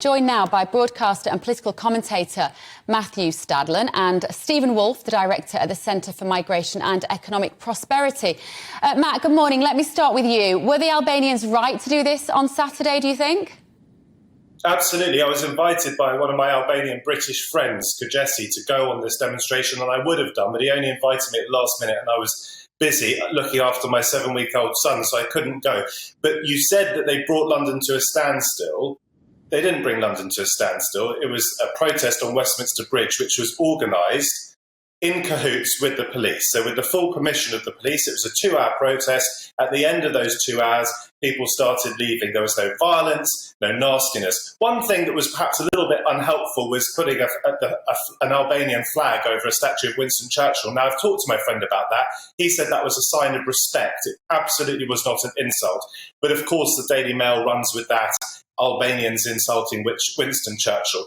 Joined now by broadcaster and political commentator Matthew Stadlen and Stephen Wolfe, the director at the Centre for Migration and Economic Prosperity. Matt, good morning. Let me start with you. Were the Albanians right to do this on Saturday, do you think? Absolutely. I was invited by one of my Albanian British friends, Kajesi, to go on this demonstration, and I would have done, but he only invited me at the last minute, and I was busy looking after my 7-week-old son, so I couldn't go. But you said that they brought London to a standstill. They didn't bring London to a standstill. It was a protest on Westminster Bridge, which was organised in cahoots with the police. So with the full permission of the police, it was a 2-hour protest. At the end of those 2 hours, people started leaving. There was no violence, no nastiness. One thing that was perhaps a little bit unhelpful was putting an Albanian flag over a statue of Winston Churchill. Now, I've talked to my friend about that. He said that was a sign of respect. It absolutely was not an insult. But of course, the Daily Mail runs with that. Albanians insulting Winston Churchill.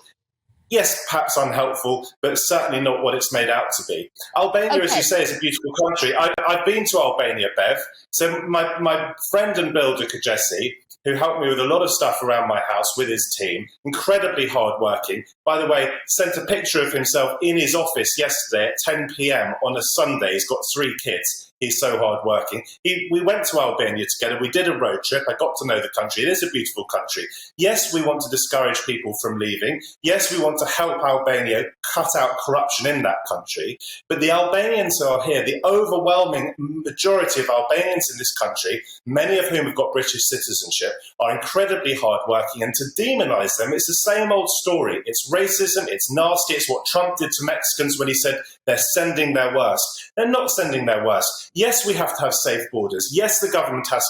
Yes, perhaps unhelpful, but certainly not what it's made out to be. Albania, as you say, is a beautiful country. I've been to Albania, Bev. So my friend and builder, Kajesi, who helped me with a lot of stuff around my house with his team, incredibly hardworking. By the way, sent a picture of himself in his office yesterday at 10 p.m. on a Sunday. He's got 3 kids. He's so hardworking. We went to Albania together. We did a road trip. I got to know the country. It is a beautiful country. Yes, we want to discourage people from leaving. Yes, we want to help Albania cut out corruption in that country. But the Albanians who are here, the overwhelming majority of Albanians in this country, many of whom have got British citizenship, are incredibly hardworking. And to demonise them, it's the same old story. It's racism. It's nasty. It's what Trump did to Mexicans when he said they're sending their worst. They're not sending their worst. Yes, we have to have safe borders. Yes, the government has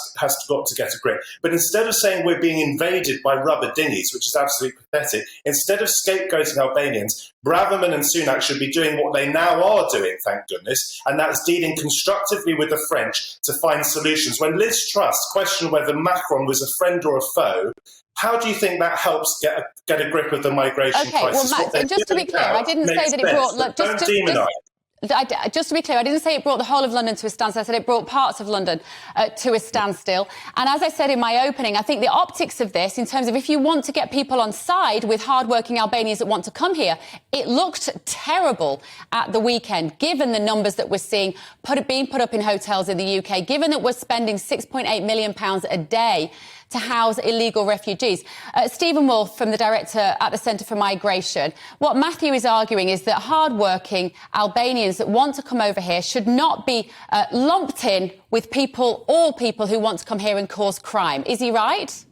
got to get a grip. But instead of saying we're being invaded by rubber dinghies, which is absolutely pathetic, instead of scapegoating Albanians, Braverman and Sunak should be doing what they now are doing, thank goodness, and that's dealing constructively with the French to find solutions. When Liz Truss questioned whether Macron was a friend or a foe, how do you think that helps get a grip of the migration crisis? Well, Matt, just to be clear, I didn't say that it brought... Look, don't demonise. Just to be clear, I didn't say it brought the whole of London to a standstill. I said it brought parts of London to a standstill. And as I said in my opening, I think the optics of this, in terms of if you want to get people on side with hardworking Albanians that want to come here, it looked terrible at the weekend, given the numbers that we're seeing being put up in hotels in the UK, given that we're spending £6.8 million a day to house illegal refugees. Stephen Wolfe, from the director at the Centre for Migration, what Matthew is arguing is that hard-working Albanians that want to come over here should not be lumped in with all people who want to come here and cause crime. Is he right?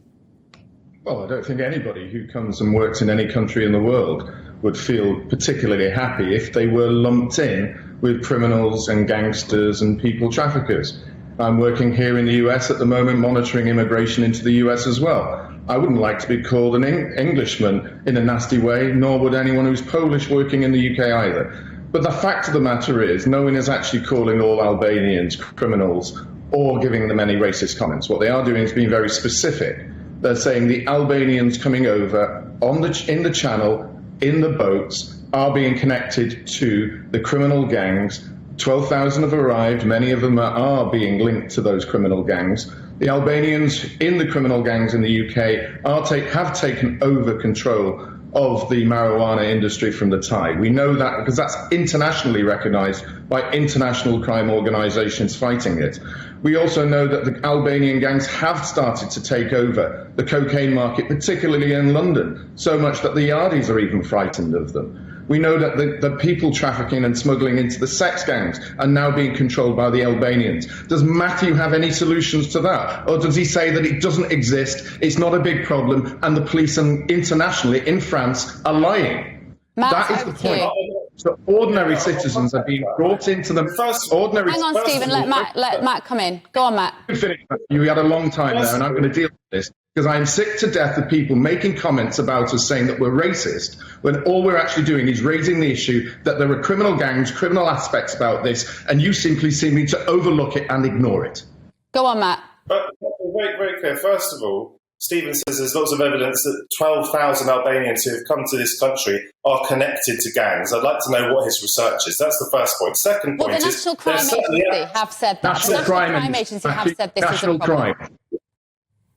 Well, I don't think anybody who comes and works in any country in the world would feel particularly happy if they were lumped in with criminals and gangsters and people traffickers. I'm working here in the US at the moment, monitoring immigration into the US as well. I wouldn't like to be called an Englishman in a nasty way, nor would anyone who's Polish working in the UK either. But the fact of the matter is, no one is actually calling all Albanians criminals or giving them any racist comments. What they are doing is being very specific. They're saying the Albanians coming over in the channel, in the boats, are being connected to the criminal gangs. 12,000 have arrived. Many of them are being linked to those criminal gangs. The Albanians in the criminal gangs in the UK have taken over control of the marijuana industry from the Thai. We know that because that's internationally recognised by international crime organisations fighting it. We also know that the Albanian gangs have started to take over the cocaine market, particularly in London, so much that the Yardies are even frightened of them. We know that the people trafficking and smuggling into the sex gangs are now being controlled by the Albanians. Does Matthew have any solutions to that? Or does he say that it doesn't exist, it's not a big problem, and the police internationally in France are lying? Matt, that is the point. So ordinary citizens are being brought into the ordinary... Hang on, Stephen, let Matt come in. Go on, Matt. You had a long time there, and I'm going to deal with this. Because I'm sick to death of people making comments about us saying that we're racist, when all we're actually doing is raising the issue that there are criminal gangs, criminal aspects about this, and you simply seem to overlook it and ignore it. Go on, Matt. But very, very clear. First of all, Stephen says there's lots of evidence that 12,000 Albanians who have come to this country are connected to gangs. I'd like to know what his research is. That's the first point. Second point the National Crime Agency have said that. National Crime Agency have said this is a problem. Crime.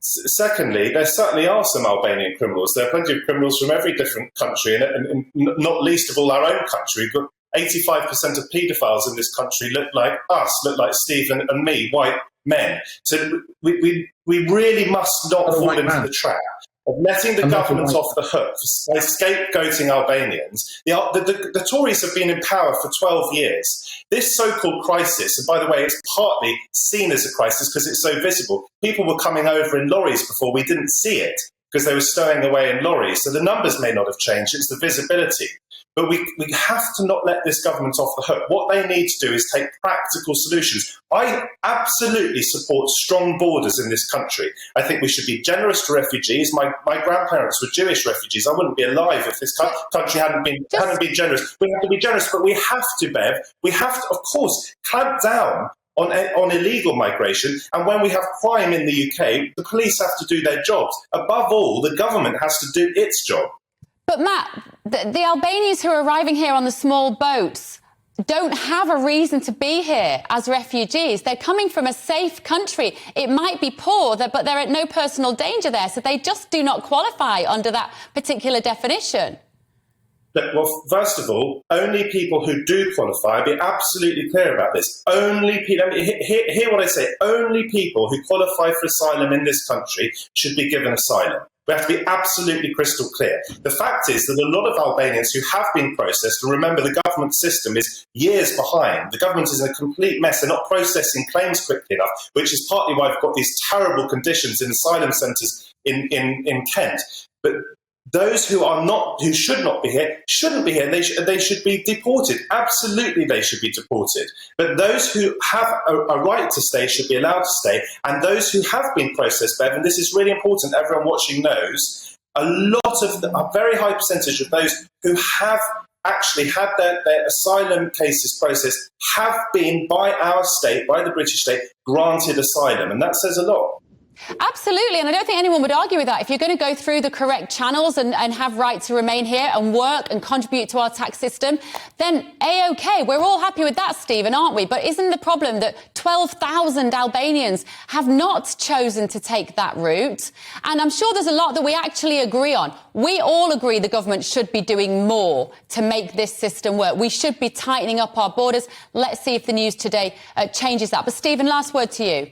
Secondly, there certainly are some Albanian criminals. There are plenty of criminals from every different country, and not least of all our own country. We've got 85% of paedophiles in this country look like us, look like Steve and me, white men. So we really must not fall into the trap of letting the government off the hook by scapegoating Albanians. The Tories have been in power for 12 years. This so-called crisis, and by the way, it's partly seen as a crisis because it's so visible. People were coming over in lorries before, we didn't see it because they were stowing away in lorries. So the numbers may not have changed, it's the visibility. But we have to not let this government off the hook. What they need to do is take practical solutions. I absolutely support strong borders in this country. I think we should be generous to refugees. My grandparents were Jewish refugees. I wouldn't be alive if this country hadn't been generous. We have to be generous, but we have to, Bev, we have to, of course, clamp down on illegal migration. And when we have crime in the UK, the police have to do their jobs. Above all, the government has to do its job. But Matt, the Albanians who are arriving here on the small boats don't have a reason to be here as refugees. They're coming from a safe country. It might be poor, but they're at no personal danger there, so they just do not qualify under that particular definition. Well, first of all, only people who do qualify, I'll be absolutely clear about this, only people, hear what I say, only people who qualify for asylum in this country should be given asylum. We have to be absolutely crystal clear. The fact is that a lot of Albanians who have been processed, and remember the government system is years behind. The government is in a complete mess. They're not processing claims quickly enough, which is partly why we've got these terrible conditions in asylum centres in Kent. But those who should not be here, shouldn't be here. They should be deported. Absolutely, they should be deported. But those who have a right to stay should be allowed to stay. And those who have been processed, Bev, and this is really important, everyone watching knows, a very high percentage of those who have actually had their asylum cases processed have been, by our state, by the British state, granted asylum. And that says a lot. Absolutely, and I don't think anyone would argue with that. If you're going to go through the correct channels and have right to remain here and work and contribute to our tax system, then A-OK. We're all happy with that, Stephen, aren't we? But isn't the problem that 12,000 Albanians have not chosen to take that route? And I'm sure there's a lot that we actually agree on. We all agree the government should be doing more to make this system work. We should be tightening up our borders. Let's see if the news today changes that. But Stephen, last word to you.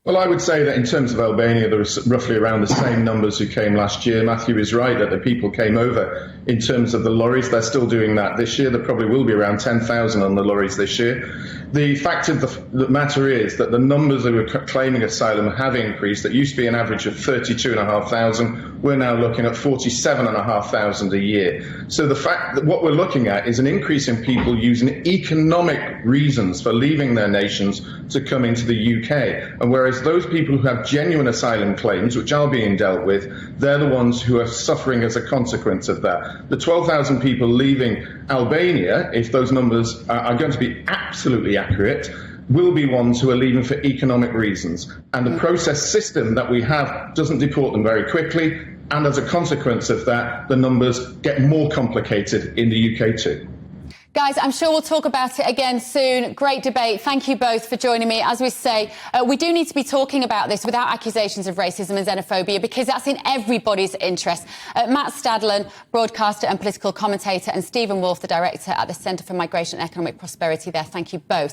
Well, I would say that in terms of Albania, there was roughly around the same numbers who came last year. Matthew is right that the people came over. In terms of the lorries, they're still doing that this year. There probably will be around 10,000 on the lorries this year. The fact of the matter is that the numbers that were claiming asylum have increased. That used to be an average of 32,500. We're now looking at 47,500 a year. So the fact that what we're looking at is an increase in people using economic reasons for leaving their nations to come into the UK. And whereas those people who have genuine asylum claims, which are being dealt with, they're the ones who are suffering as a consequence of that. The 12,000 people leaving Albania, if those numbers are going to be absolutely accurate, will be ones who are leaving for economic reasons. And the process system that we have doesn't deport them very quickly. And as a consequence of that, the numbers get more complicated in the UK too. Guys, I'm sure we'll talk about it again soon. Great debate. Thank you both for joining me. As we say, we do need to be talking about this without accusations of racism and xenophobia, because that's in everybody's interest. Matt Stadlen, broadcaster and political commentator, and Stephen Wolfe, the director at the Centre for Migration and Economic Prosperity there. Thank you both.